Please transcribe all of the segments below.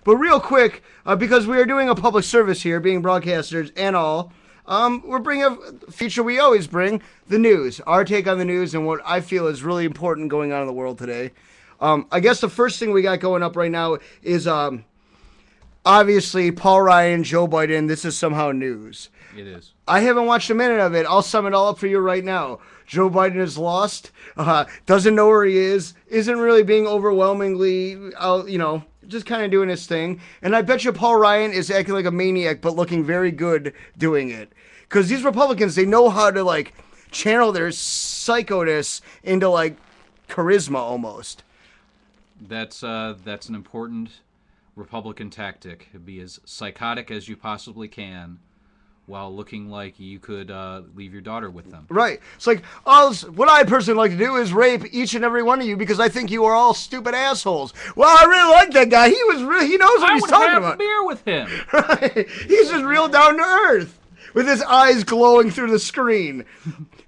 But real quick, because we are doing a public service here, being broadcasters and all, we're bringing a feature we always bring, the news. Our take on the news and what I feel is really important going on in the world today. I guess the first thing we got going up right now is obviously Paul Ryan, Joe Biden. This is somehow news. It is. I haven't watched a minute of it. I'll sum it all up for you right now. Joe Biden is lost, doesn't know where he is, isn't really being overwhelmingly, just kind of doing his thing. And I bet you Paul Ryan is acting like a maniac, but looking very good doing it. Because these Republicans, they know how to, like, channel their psychoness into, like, charisma almost. That's an important Republican tactic. Be as psychotic as you possibly can, while looking like you could leave your daughter with them. Right. It's like, what I personally like to do is rape each and every one of you because I think you are all stupid assholes. Well, I really like that guy. He knows what he's talking about. I would have beer with him. Right. He's just real down to earth with his eyes glowing through the screen.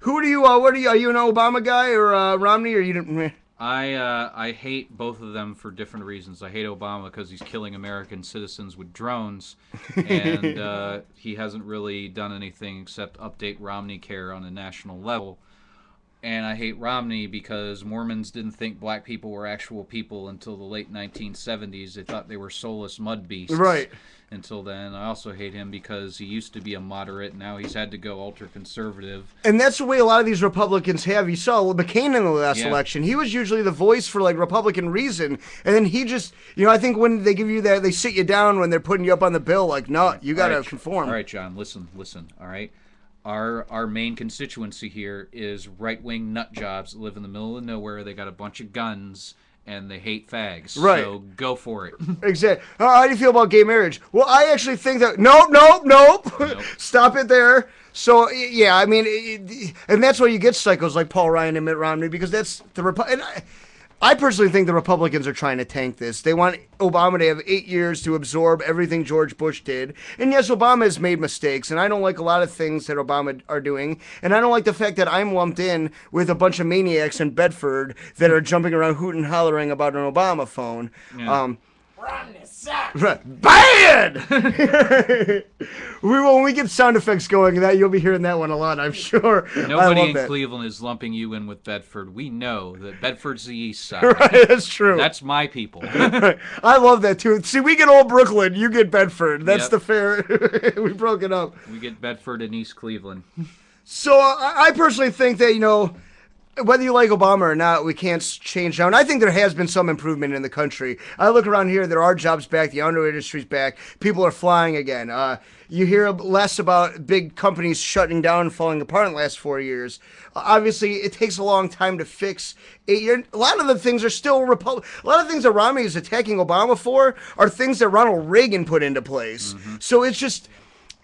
Are you an Obama guy or Romney, or you didn't? I hate both of them for different reasons. I hate Obama because he's killing American citizens with drones, and he hasn't really done anything except update Romney care on a national level. And I hate Romney because Mormons didn't think black people were actual people until the late 1970s. They thought they were soulless mud beasts. Right. Until then. I also hate him because he used to be a moderate. Now he's had to go ultra-conservative. And that's the way a lot of these Republicans have. You saw McCain in the last election. He was usually the voice for, like, Republican reason. And then he just, I think when they give you that, they sit you down when they're putting you up on the bill. Like, no, you got to conform. All right, John, listen, all right? Our main constituency here is right-wing nut jobs that live in the middle of nowhere. They got a bunch of guns, and they hate fags. Right. So go for it. Exactly. How do you feel about gay marriage? Well, I actually think that... Nope. Stop it there. So, yeah, I mean... and that's why you get psychos like Paul Ryan and Mitt Romney, because that's the... I personally think the Republicans are trying to tank this. They want Obama to have 8 years to absorb everything George Bush did. And yes, Obama has made mistakes, and I don't like a lot of things that Obama are doing. And I don't like the fact that I'm lumped in with a bunch of maniacs in Bedford that are jumping around hooting and hollering about an Obama phone. Yeah. Romney sucks. Bad! When we get sound effects going, that you'll be hearing that one a lot, I'm sure. Nobody in Cleveland is lumping you in with Bedford. We know that Bedford's the east side. Right, that's true. That's my people. Right. I love that, too. See, we get old Brooklyn, you get Bedford. That's the fair... we broke it up. We get Bedford and East Cleveland. So I personally think that, whether you like Obama or not, we can't change now. And I think there has been some improvement in the country. I look around here, there are jobs back, the auto industry's back, people are flying again. You hear less about big companies shutting down and falling apart in the last 4 years. Obviously, it takes a long time to fix. A lot of the things are still a lot of things that Romney is attacking Obama for are things that Ronald Reagan put into place. Mm-hmm. So it's just,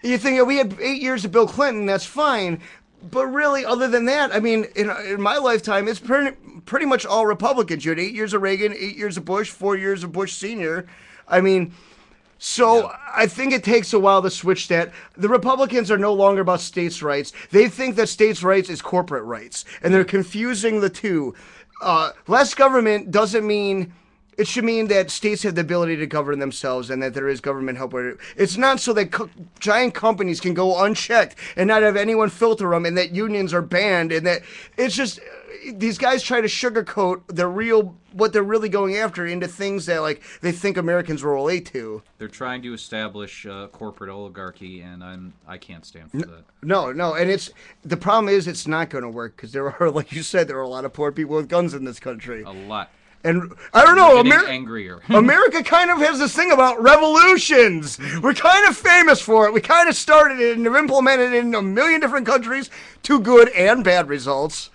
you think we had 8 years of Bill Clinton, that's fine. But really, other than that, I mean, in my lifetime, it's pretty much all Republicans. You had 8 years of Reagan, 8 years of Bush, 4 years of Bush Sr. I mean, so I think it takes a while to switch that. The Republicans are no longer about states' rights. They think that states' rights is corporate rights, and they're confusing the two. Less government doesn't mean... It should mean that states have the ability to govern themselves and that there is government help. It's not so that giant companies can go unchecked and not have anyone filter them and that unions are banned and that it's just these guys try to sugarcoat what they're really going after into things that like they think Americans will relate to. They're trying to establish corporate oligarchy, and I can't stand for that. No, and the problem is it's not going to work because there are, like you said, there are a lot of poor people with guns in this country. A lot. And I don't know, angrier. America kind of has this thing about revolutions. We're kind of famous for it. We kind of started it and have implemented it in a million different countries to good and bad results.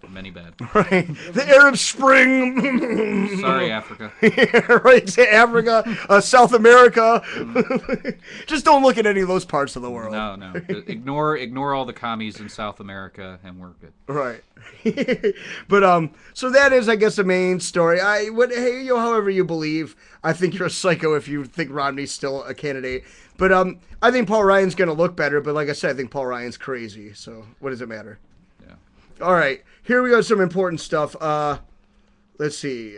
Many bad. Right. The Arab Spring. Sorry, Africa. Yeah, right. Africa, South America. Just don't look at any of those parts of the world. No. Ignore all the commies in South America, and we're good. Right. But so that is, I guess, the main story. However you believe, I think you're a psycho if you think Romney's still a candidate. But I think Paul Ryan's gonna look better. But like I said, I think Paul Ryan's crazy. So what does it matter? All right, here we go. Some important stuff. Let's see.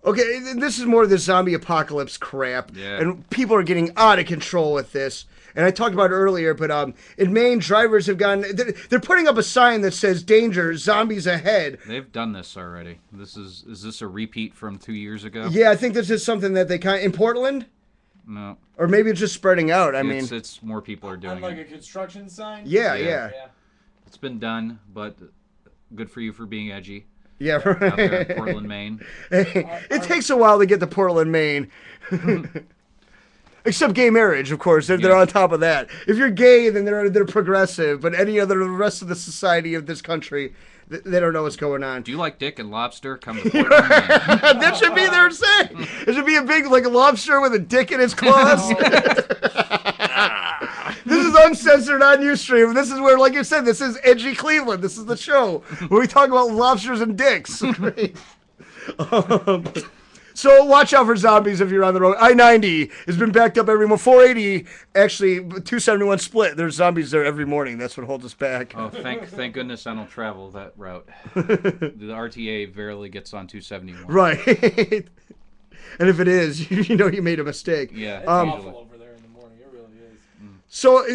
Okay, this is more of the zombie apocalypse crap, Yeah. and people are getting out of control with this. And I talked about it earlier, but in Maine, drivers have gone. They're putting up a sign that says "Danger, zombies ahead." They've done this already. Is this a repeat from 2 years ago? Yeah, I think this is something that they in Portland, No. or maybe it's just spreading out. I mean, It's more people are doing On like it. a construction sign? yeah, Yeah. yeah, Yeah. It's been done, but good for you for being edgy yeah. out there in Right. Portland, Maine. It takes a while to get to Portland, Maine. Except gay marriage, of course. They're Yeah. on top of that. If you're gay, then they're progressive. But any other the rest of the society of this country, they don't know what's going on. Do you like dick and lobster? Come to Portland, Maine. That should be their saying. It should be a big like a lobster with a dick in its claws. This is uncensored on Ustream. This is where, like you said, this is edgy Cleveland. This is the show where we talk about lobsters and dicks. So watch out for zombies if you're on the road. I-90 has been backed up every morning. 480, actually, 271 split. There's zombies there every morning. That's what holds us back. Oh, thank goodness I don't travel that route. The RTA rarely gets on 271. Right. And if it is, you know you made a mistake. Yeah. It's usually. awful over there in the morning. It really is. So,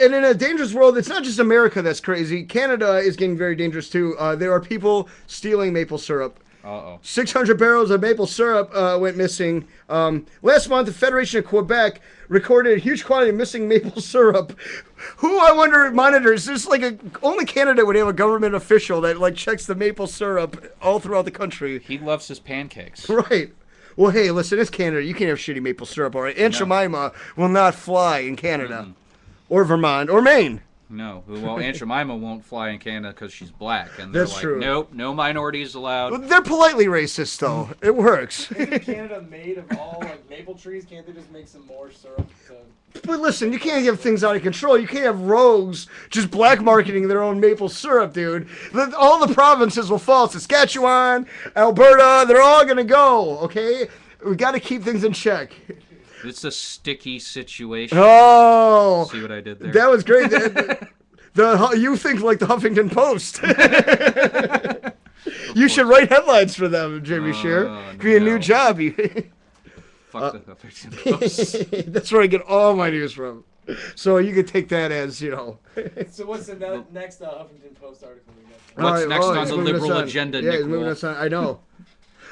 and in a dangerous world, it's not just America that's crazy. Canada is getting very dangerous too. There are people stealing maple syrup. Uh-oh. 600 barrels of maple syrup went missing. Last month, the Federation of Quebec recorded a huge quantity of missing maple syrup. Who, I wonder, monitors? There's like only Canada would have a government official that like checks the maple syrup all throughout the country. He loves his pancakes. Right. Well, hey, listen, it's Canada. You can't have shitty maple syrup, all right? Aunt Jemima will not fly in Canada. Or Vermont or Maine. No. Well, Aunt Jemima won't fly in Canada because she's black. And they're That's like, true. nope, no minorities allowed. They're politely racist, though. It works. Isn't Canada made of all like maple trees? Can't they just make some more syrup? But listen, you can't have things out of control. You can't have rogues just black marketing their own maple syrup, dude. All the provinces will fall. Saskatchewan, Alberta, they're all going to go, okay? We got to keep things in check. It's a sticky situation. Oh, See what I did there? that was great. You think like the Huffington Post. You should write headlines for them, Jimmy Shear. Could be a new no. job. Fuck the Huffington Post. That's where I get all my news from. So you could take that as, you know. So what's the next Huffington Post article we got? What's next on he's the moving us liberal on. agenda, Yeah, Nick he's moving Wolf? us on. I know.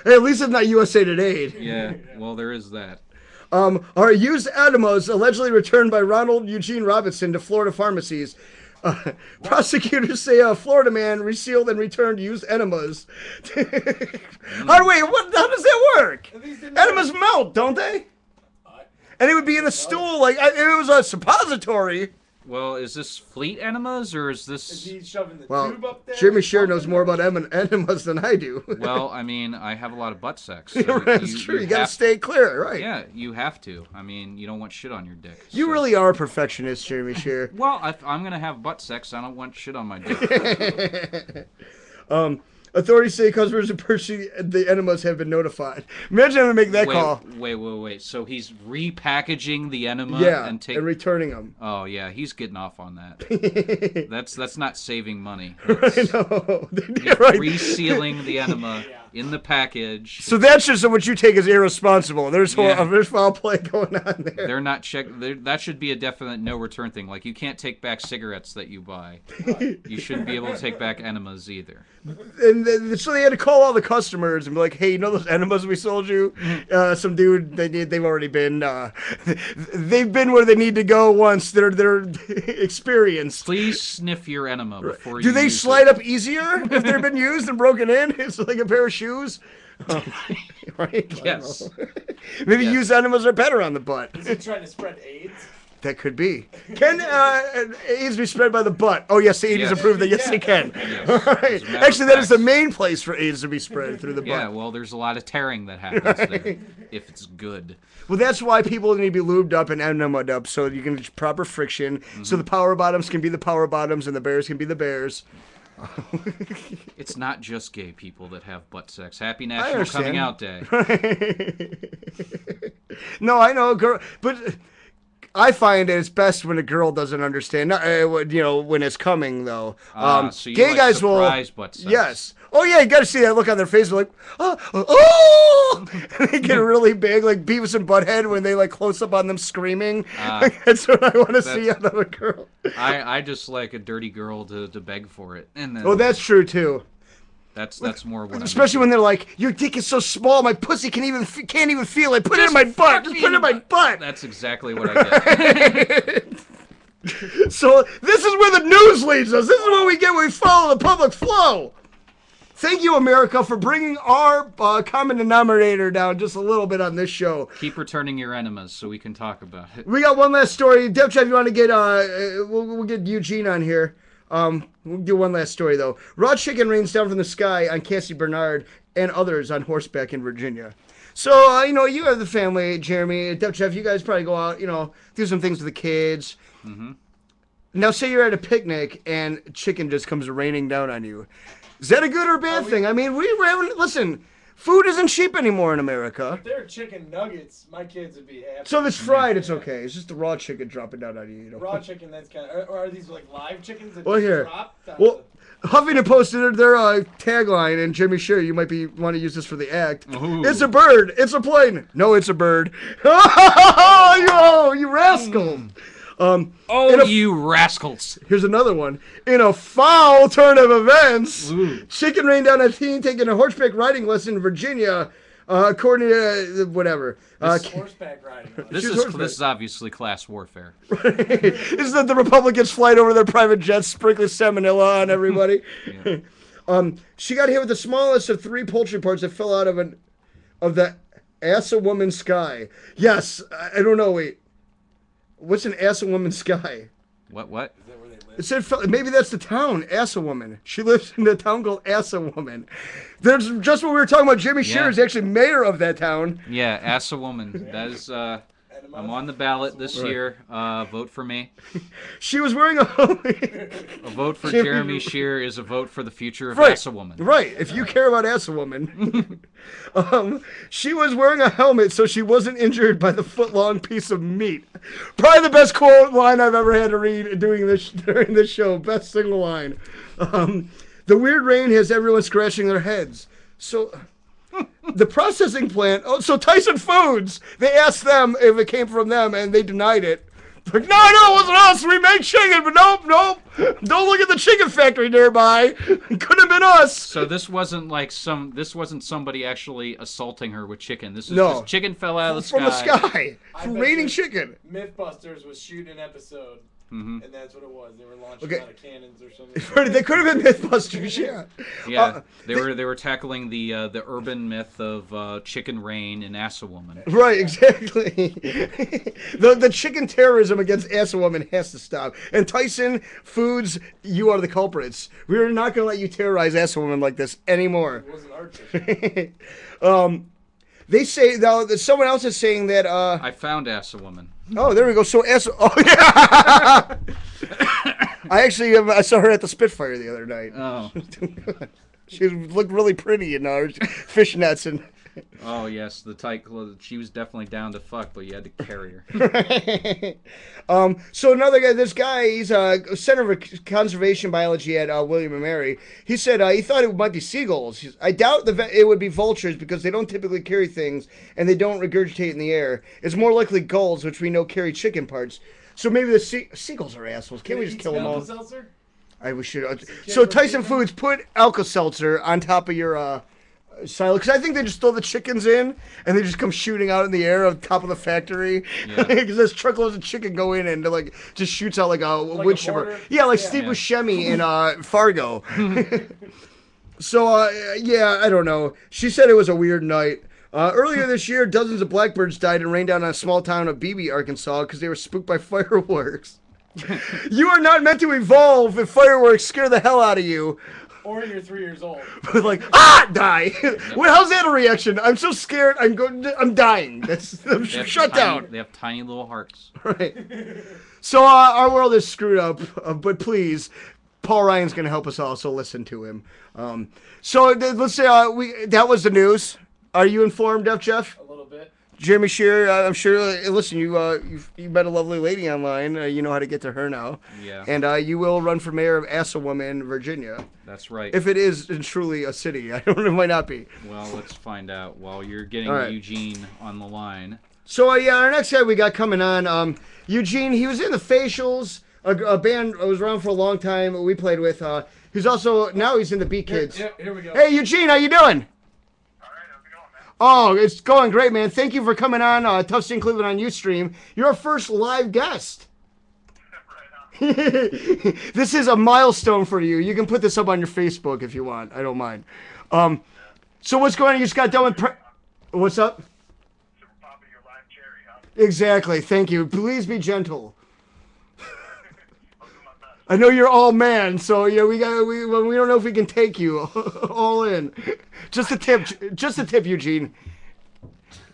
Hey, at least it's not USA Today. Yeah, well, there is that. Are used enemas allegedly returned by Ronald Eugene Robinson to Florida pharmacies. Prosecutors say a Florida man resealed and returned used enemas. How does that work? These didn't Enemas melt, don't they? And it would be in a stool, like if it was a suppository. Well, is this fleet enemas or is Is this? he shoving the Well, tube up there? Jimmy Shear knows more about enemas than I do. Well, I mean, I have a lot of butt sex. So That's true. You gotta have- stay clear, right? Yeah, you have to. I mean, you don't want shit on your dick. You so- really are a perfectionist, Jeremy Shear. Well, if I'm gonna have butt sex, I don't want shit on my dick. Authorities say customers who purchase the enemas have been notified. Imagine having to make that call. Wait. So he's repackaging the enema Yeah, and and returning them. Oh yeah, he's getting off on that. That's not saving money. I That's know. Yeah, right. resealing the enema Yeah. in the package. So that's just what you take as irresponsible. There's foul play going on there. They're not that should be a definite no return thing. Like you can't take back cigarettes that you buy. You shouldn't be able to take back enemas either. And so they had to call all the customers and be like, "Hey, you know those enemas we sold you? Some dude, they've already been, they've been where they need to go once. They're experienced. Please sniff your enema before you Do they use slide it. up easier if they've been used and broken in? It's like a pair of shoes." Right? Yes. Maybe Yes. used enemas are better on the butt. Is he trying to spread AIDS? That could be. Can AIDS be spread by the butt? Oh, yes, the AIDS Yes. has approved that. Yes, they can. Yes. All right. As a matter Actually, of that is the fact. main place for AIDS to be spread, through the butt. Yeah, well, there's a lot of tearing that happens there if it's good. Well, that's why people need to be lubed up and enemaed up so you can get proper friction. So the power bottoms can be the power bottoms and the bears can be the bears. It's not just gay people that have butt sex. Happy I National understand. Coming Out Day. No, I know, girl, but I find it's best when a girl doesn't understand. Not, when it's coming though. So you gay like guys will. surprise butt sex. Yes. Oh yeah, you got to see that look on their face. They're like, oh, and they get really big, like Beavis and Butthead when they like close up on them screaming. That's what I want to see out of a girl. I just like a dirty girl to beg for it, and then Oh, that's true too. that's more what. Especially when they're like, your dick is so small, my pussy can't even feel it. Put it in my butt. Just put it in my butt. That's exactly what I get. So this is where the news leads us. This is what we get when we follow the public flow. Thank you, America, for bringing our common denominator down just a little bit on this show. Keep returning your enemas so we can talk about it. We got one last story. Dev Chef, you want to get, we'll get Eugene on here. We'll do one last story, though. Raw chicken rains down from the sky on Cassie Bernard and others on horseback in Virginia. So, you have the family, Jeremy, Dev Chef, you guys probably go out, do some things with the kids. Mm-hmm. Now, say you're at a picnic and chicken just comes raining down on you. Is that a good or bad thing? I mean, listen, food isn't cheap anymore in America. If they're chicken nuggets, my kids would be happy. So if it's fried, it's okay. It's just the raw chicken dropping down on you. Raw chicken, that's kind of... Or are these like live chickens that Well, just here. drop? Well, Huffington posted their tagline, and Jimmy, sure, you might want to use this for the act. Ooh. It's a bird. It's a plane. No, it's a bird. Oh, you rascal. You rascals. Here's another one. In a foul turn of events, Ooh. chicken rained down a teen taking a horseback riding lesson in Virginia, according to whatever. Horseback riding. This is obviously class warfare. Isn't that the Republicans flying over their private jets, sprinkling salmonella on everybody? Yeah. She got hit with the smallest of 3 poultry parts that fell out of the ass of woman's sky. Yes, I don't know. Wait, what's an ass of woman's sky? What? Is that where they live? It said maybe that's the town, Assawoman. She lives in a town called Assawoman. There's just what we were talking about. Jimmy Shear is actually mayor of that town. Yeah, ass a woman. That is. I'm on the ballot this year. Vote for me. She was wearing a vote for Jeremy Shear is a vote for the future of Ass a Woman. Right. If you care about Assawoman. She was wearing a helmet so she wasn't injured by the foot-long piece of meat. Probably the best quote line I've ever had to read during this show. Best single line. The weird rain has everyone scratching their heads. So... the processing plant. Oh, so Tyson Foods. They asked them if it came from them, and they denied it. Like, no, it wasn't us. We make chicken, but nope. Don't look at the chicken factory nearby. It couldn't have been us. So this wasn't somebody actually assaulting her with chicken. This is No. just chicken fell out of the From the sky. sky. From raining chicken. Mythbusters was shooting an episode. Mm-hmm. And that's what it was. They were launching out of cannons or something. They could have been Mythbusters, yeah. Yeah, they were tackling the urban myth of chicken rain and ass a woman. Right, exactly. the chicken terrorism against Assawoman has to stop. And Tyson Foods, you are the culprits. We're not going to let you terrorize Assawoman like this anymore. It wasn't our chicken. They say, though, that someone else is saying that... I found ass a woman. Oh, there we go. So, oh, yeah! I saw her at the Spitfire the other night. Oh. She looked really pretty in her fishnets and... Oh, yes, the tight clothes. She was definitely down to fuck, but you had to carry her. So another guy, this guy, he's a Center for Conservation Biology at William & Mary. He said he thought it might be seagulls. I doubt it would be vultures because they don't typically carry things and they don't regurgitate in the air. It's more likely gulls, which we know carry chicken parts. So maybe the seagulls are assholes. Can't we just kill them all? Alka-Seltzer? We should. So Tyson Foods, put Alka-Seltzer on top of your... silo, because I think they just throw the chickens in and they just come shooting out in the air on top of the factory. Because there's truckloads of chicken go in and like just shoots out like a wood chipper. Yeah, like Steve Buscemi in Fargo. So I don't know. She said it was a weird night. Earlier this year, dozens of blackbirds died and rained down on a small town of Beebe, Arkansas, because they were spooked by fireworks. You are not meant to evolve if fireworks scare the hell out of you. Or you're 3 years old. Like, die! Well, how's that a reaction? I'm so scared. I'm dying. I'm shut down. They have tiny little hearts. Right. So our world is screwed up. But please, Paul Ryan's gonna help us all. So listen to him. So let's say that was the news. Are you informed, Def Jeff? A little bit. Jeremy Shearer, I'm sure. Listen, you met a lovely lady online. You know how to get to her now, Yeah, and you will run for mayor of Assawoman, Virginia. that's right. If it is truly a city, I don't. It might not be. Well, let's find out while you're All getting right. Eugene on the line. So yeah, our next guy we got coming on, Eugene. He was in the Facials, a band I was around for a long time. We played with. He's also now he's in the Beat Kids. Here we go. Hey Eugene, how you doing? Oh, it's going great, man. Thank you for coming on Tough Scene Cleveland on Ustream. You're our first live guest. This is a milestone for you. You can put this up on your Facebook if you want. I don't mind. So what's going on? You just got done with... What's up? Exactly. Thank you. Please be gentle. I know you're all man, so yeah, we don't know if we can take you all in. Just a tip, Eugene.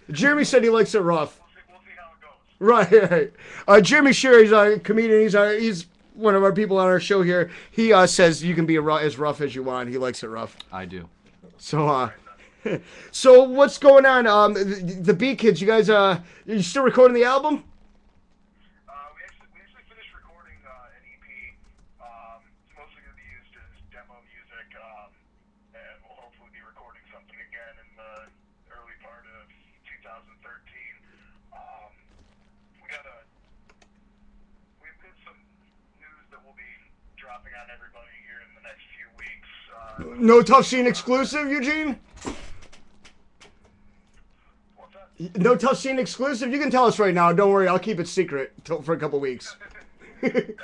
Jeremy said he likes it rough. We'll see how it goes. Right. Jeremy Shearer, he's a comedian. He's one of our people on our show here. He says you can be as rough as you want. He likes it rough. I do. So so what's going on? The Beat Kids, you guys, you still recording the album? We actually finished recording an EP. It's mostly going to be used as demo music, and we'll hopefully be recording something again in the early part of 2013. We've got some news that will be dropping on everybody here in the next few weeks. No Tough Scene exclusive, Eugene? What's that? No Tough Scene exclusive? You can tell us right now. Don't worry, I'll keep it secret for a couple weeks. It's a bunch of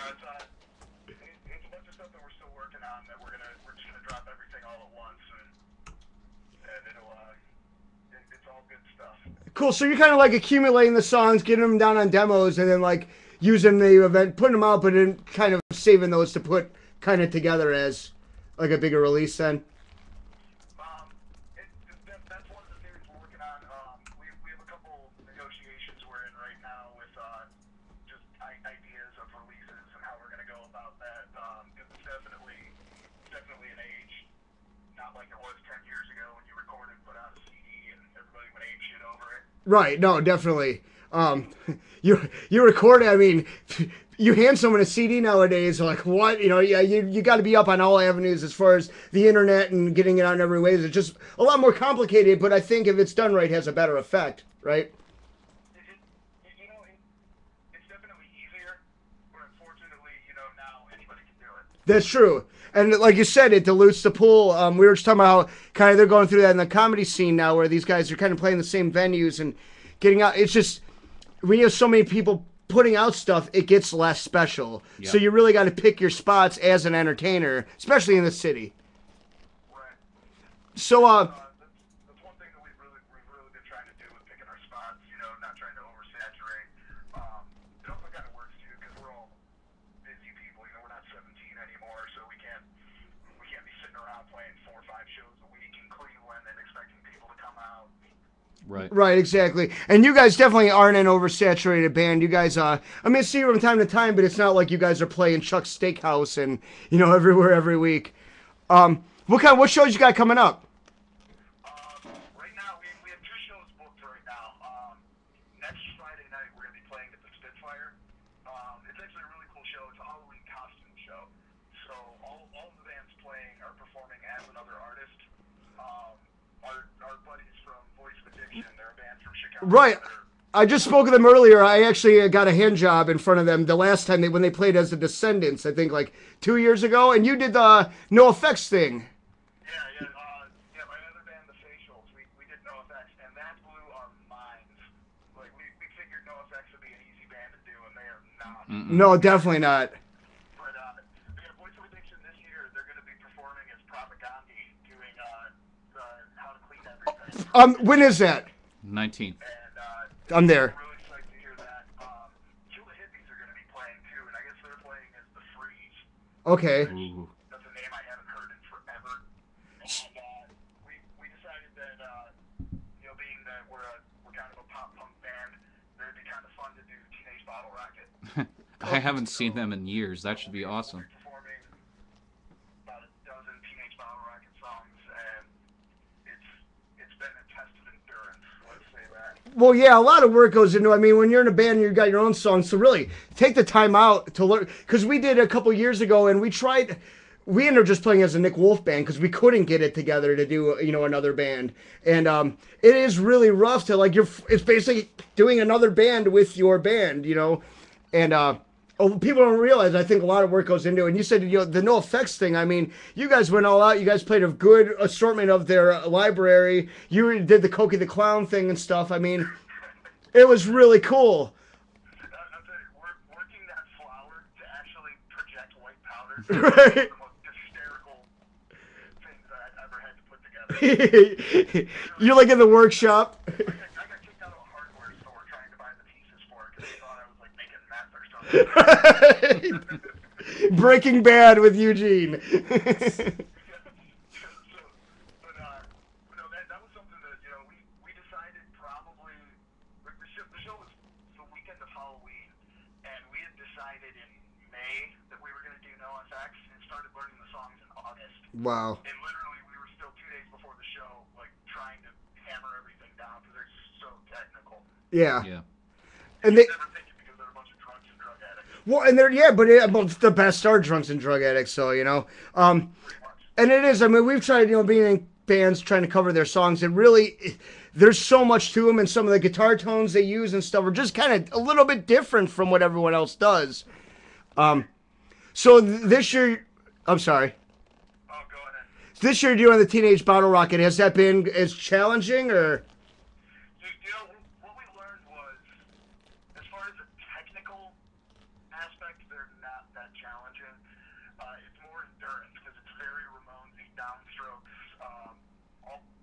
stuff that we're still working on that we're just gonna drop everything all at once, and it's all good stuff. Cool. So you're kind of like accumulating the songs, getting them down on demos, and then like using the event, putting them out, but then kind of saving those to put kind of together as like a bigger release. Then. That's one of the things we're working on. We have a couple negotiations we're in right now with just ideas of releases and how we're gonna go about that. Because it's definitely an age, not like it was 10 years ago when you recorded, put out a CD, and everybody would ape shit over it. Right. No, definitely. You record it. I mean, you hand someone a CD nowadays, like what? You know, yeah, you got to be up on all avenues as far as the internet and getting it out in every way. It's just a lot more complicated, but I think if it's done right, it has a better effect, right? It's definitely easier, but unfortunately, now anybody can do it. That's true. And like you said, it dilutes the pool. We were just talking about how kind of they're going through that in the comedy scene now, where these guys are kind of playing the same venues and getting out. It's just when you have so many people putting out stuff, it gets less special. Yep. So you really got to pick your spots as an entertainer, especially in the city. Right. So That's one thing that we've really been trying to do with picking our spots. Not trying to oversaturate. It also kind of works too because we're all busy people. We're not 17 anymore, so we can't be sitting around playing 4 or 5 shows a week in Cleveland and expecting people to come out. Right, exactly. And you guys definitely aren't an oversaturated band. You guys, I mean, see you from time to time, but it's not like you guys are playing Chuck's Steakhouse and everywhere every week. What shows you got coming up? Right now, we have 2 shows booked right now. Next Friday night, we're going to be playing at the Spitfire. It's actually a really cool show. It's a Halloween costume show. So all of the bands playing are performing as another artist. Our buddies from Voice of Addiction, they're a band from Chicago. Right. I just spoke to them earlier. I actually got a hand job in front of them the last time when they played as the Descendants, I think like 2 years ago, and you did the No Effects thing. Yeah. My other band, The Facials, we did No Effects, and that blew our minds. Like, we figured No Effects would be an easy band to do, and they are not. No, definitely not. But Voice of Addiction this year, they're going to be performing as Propagandhi, doing the How to Clean Everything. When is that? 19th. And I'm there. I'm really excited to hear that. Kill the Hippies are going to be playing too, and I guess they're playing as The Freeze. Okay. Ooh. That's a name I haven't heard in forever. And we decided that being that we're kind of a pop punk band, it'd be kind of fun to do Teenage Bottle Rocket. I haven't seen them in years. That should be awesome. We're performing about a dozen Teenage Bottle Rocket songs, and it's been a test of endurance. Let's say that. Well, yeah, a lot of work goes into. I mean, when you're in a band and you've got your own songs, so really take the time out to learn. Because we did a couple years ago, and we tried. We ended up just playing as a Nick Wolf band because we couldn't get it together to do another band, and it is really rough to like It's basically doing another band with your band, and people don't realize. I think a lot of work goes into it. And you said the No Effects thing. I mean, you guys went all out. You guys played a good assortment of their library. You did the Cokie the Clown thing and stuff. I mean, it was really cool. I'll tell you, working that flower to actually project white powder is one of Right. the most hysterical things that I've ever had to put together. You're like in the workshop. I got kicked out of a hardware store trying to buy the pieces for it because they thought I was like making meth or something. Breaking Bad with Eugene. But no, that was something that we decided probably the show was the weekend of Halloween, and we had decided in May that we were going to do No FX and started learning the songs in August. Wow. And literally, we were still 2 days before the show, like trying to hammer everything down because they're so technical. Yeah. Yeah. And they, Never think it because they're a bunch of drunks and drug addicts. well, and they're but the best are drunks and drug addicts. So Pretty much. and it is. I mean, we've tried being in bands trying to cover their songs. It really, there's so much to them, and some of the guitar tones they use and stuff are just kind of a little bit different from what everyone else does. So this year, I'm sorry. Oh, go ahead. This year doing the Teenage Bottle Rocket, has that been as challenging or? What we learned was, as far as the technical aspect, they're not that challenging. It's more endurance because it's very Ramonesy downstrokes.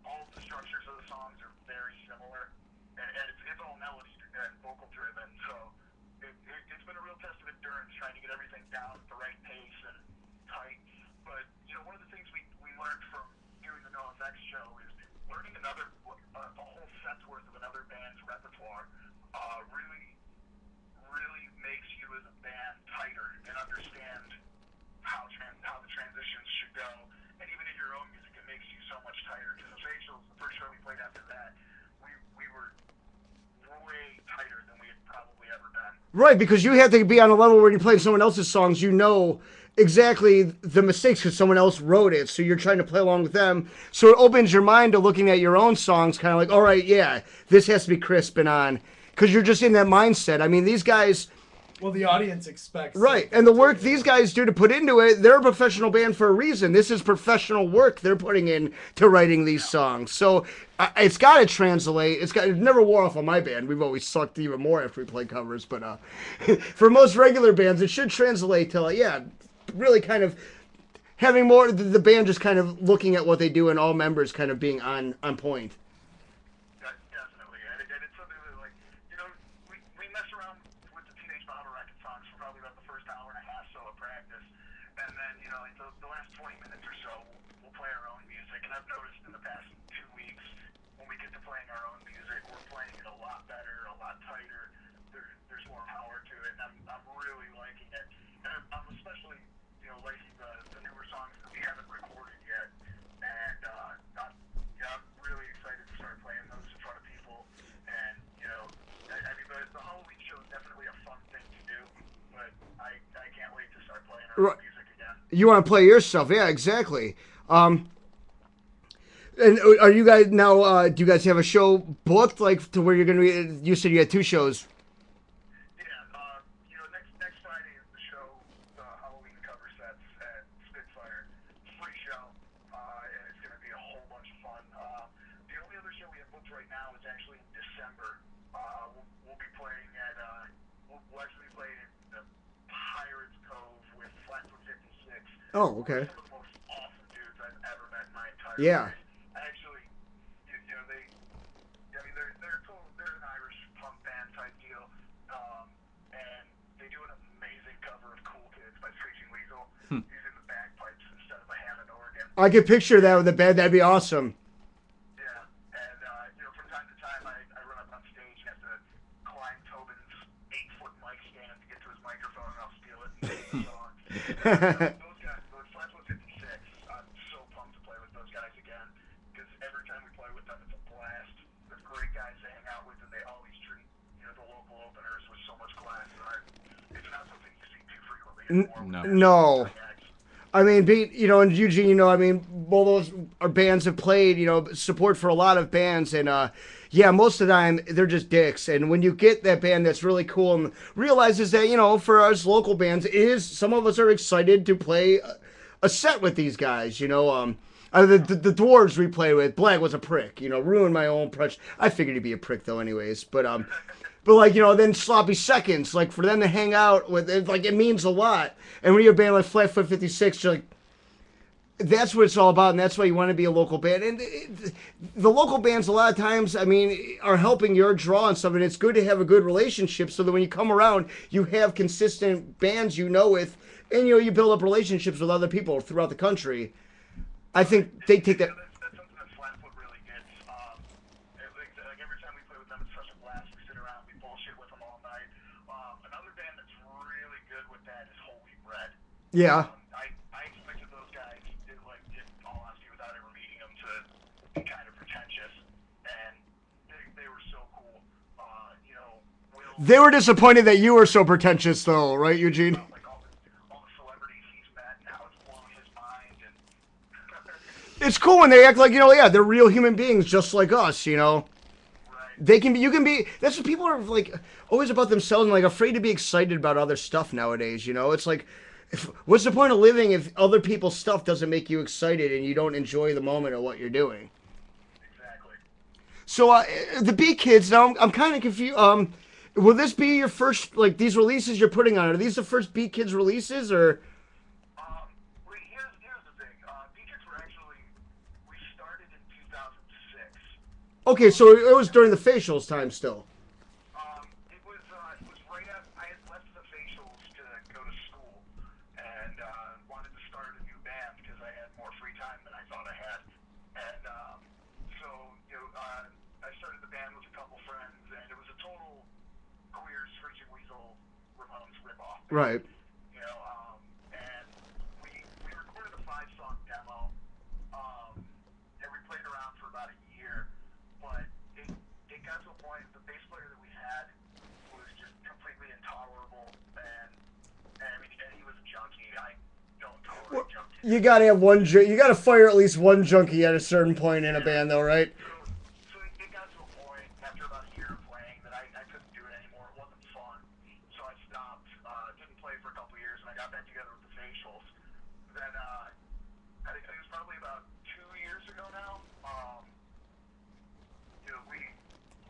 All the structures of the songs are very similar, and it's all melody and vocal driven. So it's been a real test of endurance trying to get everything down at the right pace and tight. But one of the things we learned from doing the No Effects show is learning a whole set's worth of another band's repertoire. Really makes you as a band tighter and understand how the transitions should go. And even in your own music, it makes you so much tighter. Because the Facials, the first show we played after that, we were way tighter than we had probably ever been. Right, because you have to be on a level where you're playing someone else's songs, exactly the mistakes because someone else wrote it, so you're trying to play along with them. So it opens your mind to looking at your own songs, kind of like, all right, yeah, this has to be crisp and on, because you're just in that mindset. I mean, these guys, Well, the audience expects. right, and the work these guys do to put into it, they're a professional band for a reason. This is professional work they're putting in to writing these songs. So it's got to translate. It never wore off on my band. We've always sucked even more after we played covers, but for most regular bands, it should translate to really kind of having more the band just kind of looking at what they do and all members kind of being on point. Definitely, and it's something that we mess around with the Teenage Bottle Rocket songs for probably about the first hour and a half so of practice, and then the last 20 minutes or so we'll play our own music. And I've noticed in the past 2 weeks when we get to playing our own music, we're playing it a lot better, a lot tighter. There's more power to it, and I'm really liking it. And I'm especially liking the newer songs that we haven't recorded yet, and I'm really excited to start playing those in front of people. And I mean the Halloween show is definitely a fun thing to do, but I can't wait to start playing our own music again. You want to play your stuff, yeah, exactly. And are you guys now? Do you guys have a show booked, like to where you're going to be? You said you had 2 shows. Next Friday is the show, the Halloween cover sets at Spitfire. Free show, and it's going to be a whole bunch of fun. The only other show we have booked right now is actually in December. We'll be playing at, we'll actually play in the Pirates Cove with Flatfoot 56. Oh, okay. Some of the most awesome dudes I've ever met in my entire Yeah. life. Actually, they're an Irish punk band type deal, and they do an amazing cover of Cool Kids by Screeching Weasel using the bagpipes instead of a Hammond organ. I could picture that with the band. That'd be awesome. Yeah, and from time to time I run up on stage and have to climb Tobin's 8-foot mic stand to get to his microphone, and I'll steal it and sing the song. Those guys, those Flatfoot 56, I'm so pumped to play with those guys again, because every time we play with them, it's a blast. They're great guys to hang out with, and they No. No. I mean, and Eugene, I mean, all those our bands have played, support for a lot of bands, and yeah, most of the time they're just dicks. And when you get that band that's really cool and realizes that, for us local bands, some of us are excited to play a set with these guys, the dwarves we play with, Black was a prick, ruined my own impression. I figured he'd be a prick though, anyways, but like, then Sloppy Seconds, like for them to hang out with it, like it means a lot. And when you're a band like Flatfoot 56, you're like, that's what it's all about, and that's why you want to be a local band. And the local bands, a lot of times, I mean, are helping your draw and stuff, and it's good to have a good relationship so that when you come around, you have consistent bands with, and you build up relationships with other people throughout the country. I think they take that. That's something that Flatfoot really gets. Like every time we play with them, it's such a blast. We sit around, we bullshit with them all night. Another band that's really good with that is Holy Bread. Yeah. I expected those guys, in all honesty, without ever meeting them, to be kind of pretentious, and they were so cool. They were disappointed that you were so pretentious, though, right, Eugene? Like all the celebrities he's met and how it's blown his mind, and It's cool when they act like, yeah, they're real human beings just like us, right. They can be, you can be, that's what people are like, always about themselves and like afraid to be excited about other stuff nowadays, It's like, what's the point of living if other people's stuff doesn't make you excited and you don't enjoy the moment of what you're doing? Exactly. So, the Beat Kids, now I'm kind of confused, will this be your first, like, these releases you're putting on, are these the first Beat Kids releases, or? Here's the thing. Beacons were actually, we started in 2006. Okay, so it was during the facials time still. It was right after I had left the facials to go to school and wanted to start a new band because I had more free time than I thought I had. And so, I started the band with a couple friends, and it was a total Queers, Freaking Weasel, Ramones ripoff. Right. And we recorded a 5-song demo, and we played around for about a year, but it got to a point, the bass player that we had was just completely intolerable, and he was a junkie. I don't tolerate junkies. You gotta have you gotta fire at least one junkie at a certain point in a band, though, right? So it got to a point after about a year of playing that I couldn't do it anymore. It wasn't fun, so I stopped. Didn't play for a couple years, and I got back together with the facials. Then I think it was probably about 2 years ago now.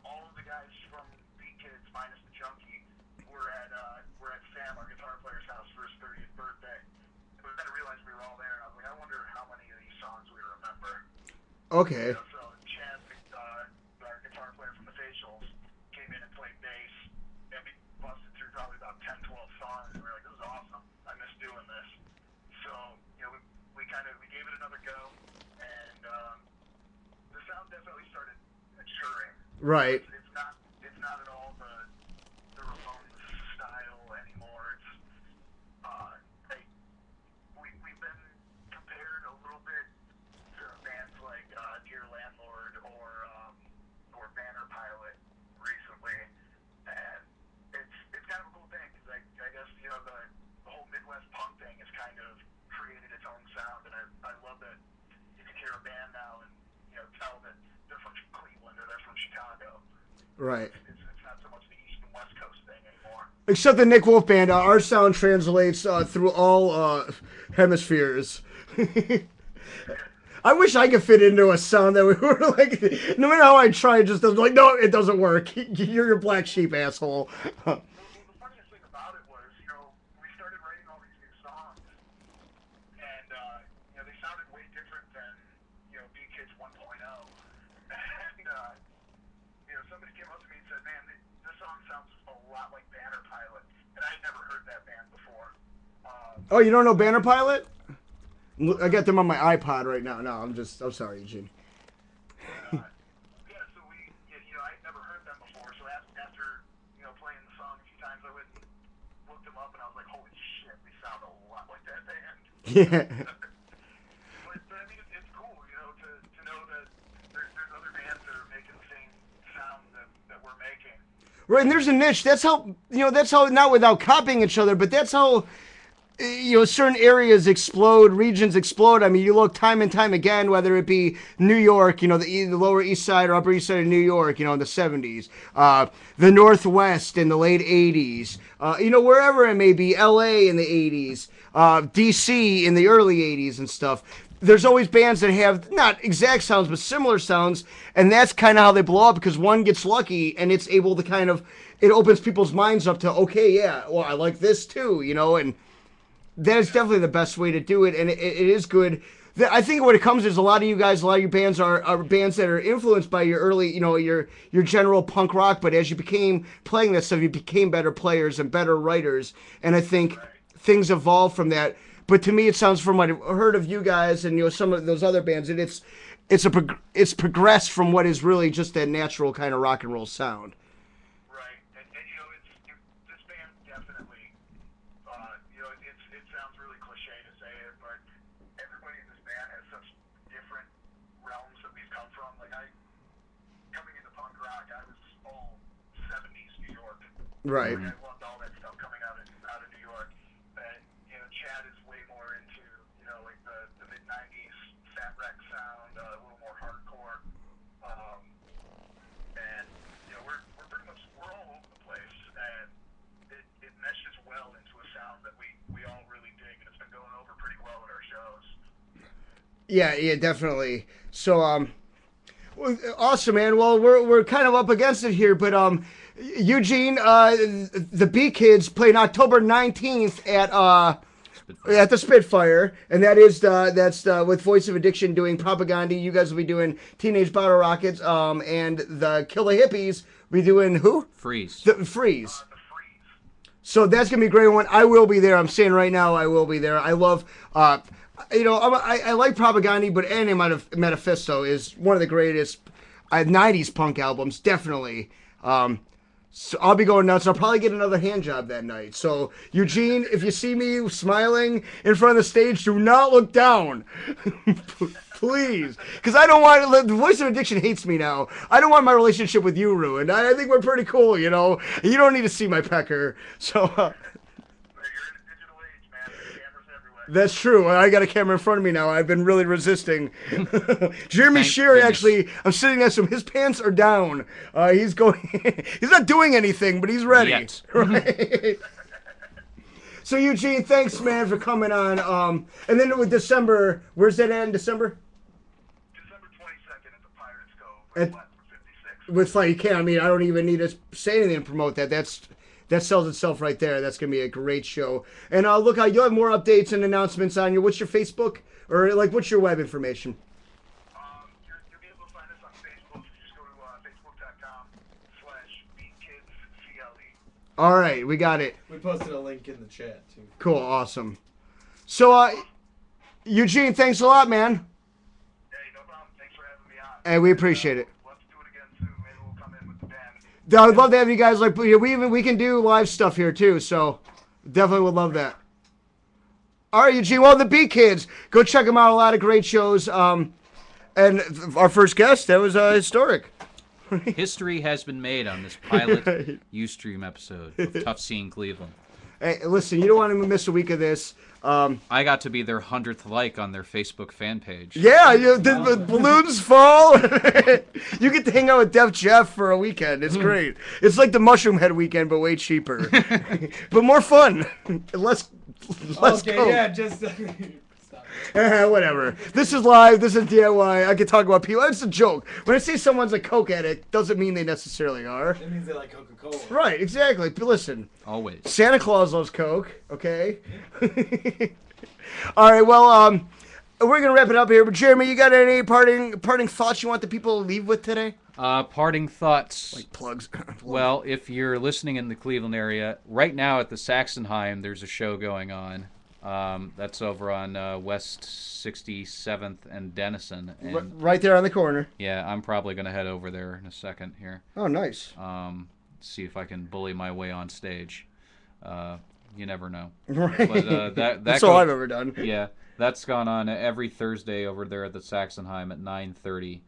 All of the guys from Beat Kids minus the junkie were at Sam, our guitar player's house for his 30th birthday. But then I realized we were all there, and I was like, I wonder how many of these songs we remember. Okay. So Chad, our guitar player from the facials, came in and played bass, and we busted through probably about 10, 12 songs, and we were like, this is awesome. I miss doing this. So, we gave it another go, and the sound definitely started maturing. Right. It's not at all the Ramones style anymore. It's we've been compared a little bit to bands like Dear Landlord or Banner Pilot recently, and it's kind of a cool thing because I guess the whole Midwest punk thing has kind of created its own sound, and I love that you can hear a band now and tell that they're from Cleveland or they're from Chicago. Right. It's not so much the East and West Coast thing anymore. Except the Nick Wolf Band, our sound translates through all hemispheres. I wish I could fit into a sound that we were like, no matter how I try, it just doesn't, like, no, it doesn't work. You're your black sheep, asshole. Well, the funniest thing about it was, we started writing all these new songs, and, they sounded way different than, Beat Kids 1.0. And, somebody came up to me and said, man, this song sounds a lot like Banner Pilot, and I had never heard that band before. Oh, you don't know Banner Pilot? I got them on my iPod right now. No, I'm sorry, Eugene. Yeah, so I'd never heard them before, so after, playing the song a few times, I went and looked them up, and I was like, holy shit, they sound a lot like that band. Yeah. But I mean, it's cool, to know that there's other bands that are making the same sound that we're making. Right, and there's a niche. That's how, not without copying each other, but that's how certain areas explode, regions explode. I mean, you look time and time again, whether it be New York, the Lower East Side or Upper East Side of New York, in the 70s, the Northwest in the late 80s, wherever it may be, LA in the 80s, DC in the early 80s and stuff. There's always bands that have not exact sounds, but similar sounds, and that's kind of how they blow up because one gets lucky and it's able to it opens people's minds up to, okay, yeah, well, I like this too, and that is definitely the best way to do it, and it is good. I think what it comes is a lot of you guys, a lot of your bands are bands that are influenced by your early, your general punk rock. But as you became playing that stuff, you became better players and better writers, and I think things evolved from that. But to me, it sounds from what I've heard of you guys and some of those other bands, that it's progressed from what is really just that natural kind of rock and roll sound. Right, and this band definitely, it sounds really cliche to say it, but everybody in this band has such different realms that we've come from. Like coming into punk rock, I was all 70s New York. Right. Like, I loved all that stuff coming out of New York. And Chad is way more into like the mid 90s Fat Wreck sound, a little more hardcore. And we're pretty much all over the place, and it meshes well into a sound that we all really dig, and it's been going over pretty well at our shows. Yeah, definitely. So, awesome, man. Well, we're kind of up against it here, but Eugene, the B Kids playing October 19th at the Spitfire, and that's with Voice of Addiction doing Propaganda. You guys will be doing Teenage Bottle Rockets, and the Kill the Hippies will be doing who? Freeze. The Freeze. So that's gonna be a great one. I will be there. I'm saying right now, I will be there. I love, I like Propaganda, but Manifesto is one of the greatest 90s punk albums, definitely. So I'll be going nuts. I'll probably get another hand job that night. So, Eugene, if you see me smiling in front of the stage, do not look down. Please. Because I don't want... The Voice of Addiction hates me now. I don't want my relationship with you ruined. I think we're pretty cool, You don't need to see my pecker. So... You're in a digital age, man. There's cameras everywhere. That's true. I got a camera in front of me now. I've been really resisting. Jeremy Shearer, actually, I'm sitting next to him. His pants are down. He's going. He's not doing anything, but he's ready. Yet. Right. So Eugene, thanks, man, for coming on. And then with December, where's that at in December? December 22nd at the Pirates Cove At- with 56. With Flight, you can't. I mean, I don't even need to say anything to promote that. That sells itself right there. That's going to be a great show. And look, you'll have more updates and announcements on you. What's your Facebook? Or, what's your web information? You'll be able to find us on Facebook. Just go to facebook.com/BeatKidsCLE. All right, we got it. We posted a link in the chat too. Cool, awesome. So, Eugene, thanks a lot, man. Hey, no problem. Thanks for having me on. Hey, we appreciate it. Let's do it again soon. Maybe we'll come in with the band. I would love to have you guys, we can do live stuff here, too, so definitely would love that. All right, Eugene, well, the B Kids, go check them out. A lot of great shows. And our first guest, that was historic. History has been made on this pilot Ustream episode of Tough Scene Cleveland. Hey, listen, you don't want to miss a week of this. I got to be their 100th like on their Facebook fan page. Yeah, the balloons fall. You get to hang out with Def Jeff for a weekend. It's great. It's like the Mushroom Head weekend, but way cheaper. But more fun. Less Okay, coke. yeah, just stop. Whatever. This is live. This is DIY. I can talk about people. It's a joke. When I say someone's a coke addict, doesn't mean they necessarily are. That means they like Coca-Cola. Right, exactly. But listen, Always. Santa Claus loves coke, okay? All right, well, we're going to wrap it up here. But Jeremy, you got any parting thoughts you want the people to leave with today? Parting thoughts. Like plugs. Well, if you're listening in the Cleveland area, right now at the Saxonheim, there's a show going on. That's over on West 67th and Denison. And right there on the corner. yeah, I'm probably going to head over there in a second here. Oh, nice. See if I can bully my way on stage. You never know. Right. But That's all I've ever done. Yeah, that's gone on every Thursday over there at the Saxonheim at 9:30.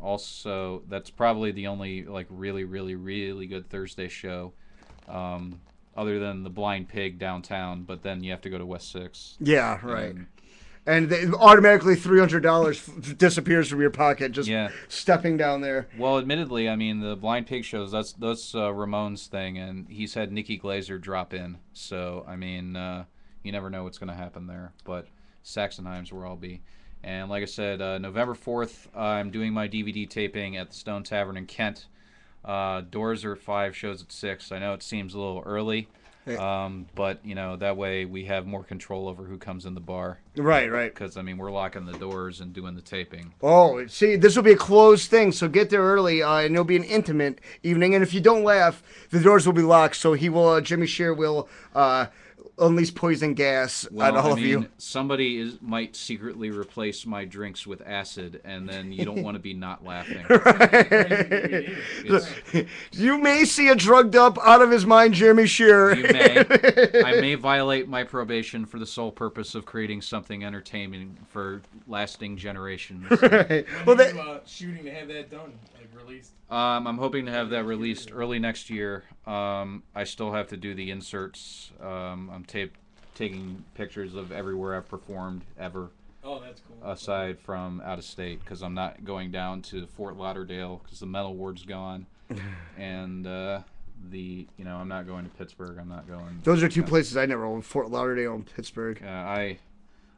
Also, that's probably the only like really, really, really good Thursday show. other than the Blind Pig downtown, but then you have to go to West 6. Yeah, right. And, And automatically $300 disappears from your pocket just yeah. stepping down there. Well, admittedly, I mean, the Blind Pig shows, that's Ramon's thing, and he's had Nikki Glazer drop in. So, I mean, you never know what's going to happen there. But Saxonheim's where I'll be. And like I said, November 4th, I'm doing my DVD taping at the Stone Tavern in Kent. Doors are at 5, shows at 6. I know it seems a little early, but, you know, that way we have more control over who comes in the bar. Right, right. Because, I mean, we're locking the doors and doing the taping. Oh, see, this will be a closed thing, so get there early, and it'll be an intimate evening. And if you don't laugh, the doors will be locked, so Jimmy Shear will unleash poison gas on all of you. Somebody might secretly replace my drinks with acid, and then you don't want to be not laughing. Right. You may see a drugged up, out of his mind Jimmy Shear. You may. I may violate my probation for the sole purpose of creating something entertaining for lasting generations. Right. Well, are you shooting to have that done, like released? I'm hoping to have that released early next year. I still have to do the inserts. I'm taking pictures of everywhere I've performed ever. Oh, that's cool. Aside from out of state, because I'm not going down to Fort Lauderdale because the metal ward's gone, and I'm not going to Pittsburgh. I'm not going. Those are two places I never went: Fort Lauderdale and Pittsburgh. I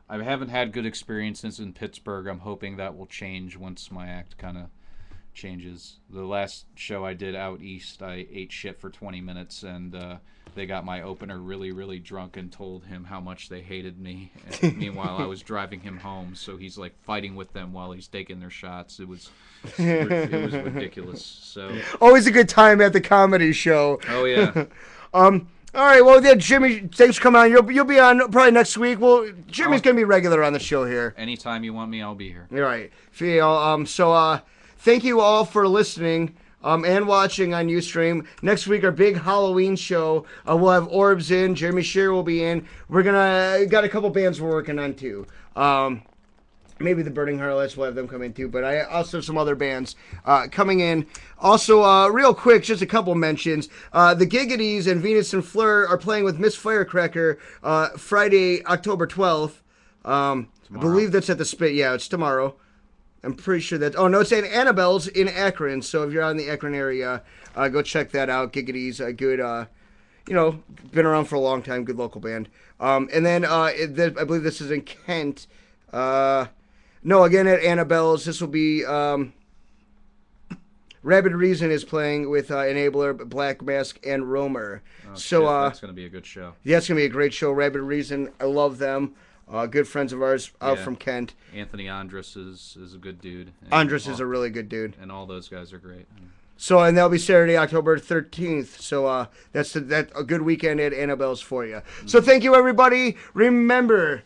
haven't had good experiences in Pittsburgh. I'm hoping that will change once my act kind of changes. The last show I did out east, I ate shit for 20 minutes, and they got my opener really, really drunk and told him how much they hated me. And meanwhile, I was driving him home, so he's like fighting with them while he's taking their shots. It was ridiculous. So always a good time at the comedy show. Oh yeah. All right, well, yeah, Jimmy, thanks for coming on. You'll be on probably next week. Well, Jimmy's gonna be regular on the show here. Anytime you want me, I'll be here. All right. Thank you all for listening and watching on Ustream. Next week, our big Halloween show. We'll have Orbs in. Jeremy Shear will be in. We're got a couple bands we're working on too. Maybe the Burning Harlots, we'll have them come in too. But I also have some other bands coming in. Also, real quick, just a couple mentions. The Giggities and Venus and Fleur are playing with Miss Firecracker Friday, October 12th. I believe that's at the Spit. Yeah, it's tomorrow. I'm pretty sure that. Oh no, it's at Annabelle's in Akron. So if you're out in the Akron area, go check that out. Giggity's a good, been around for a long time. Good local band. And then I believe this is in Kent. No, again at Annabelle's. This will be. Rabid Reason is playing with Enabler, Black Mask, and Romer. Oh, so that's going to be a good show. Yeah, it's going to be a great show. Rabid Reason, I love them. Good friends of ours out from Kent. Anthony Andrus is a good dude. Andrus is a really good dude. And all those guys are great. So, and that'll be Saturday, October 13th. So that's a good weekend at Annabelle's for you. So thank you, everybody. Remember,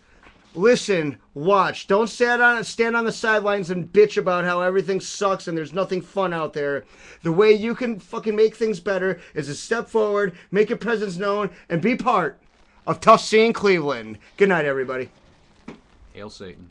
listen, watch. Don't stand on the sidelines and bitch about how everything sucks and there's nothing fun out there. The way you can fucking make things better is to step forward, make your presence known, and be part of Tough Scene Cleveland. Good night, everybody. Hail Satan.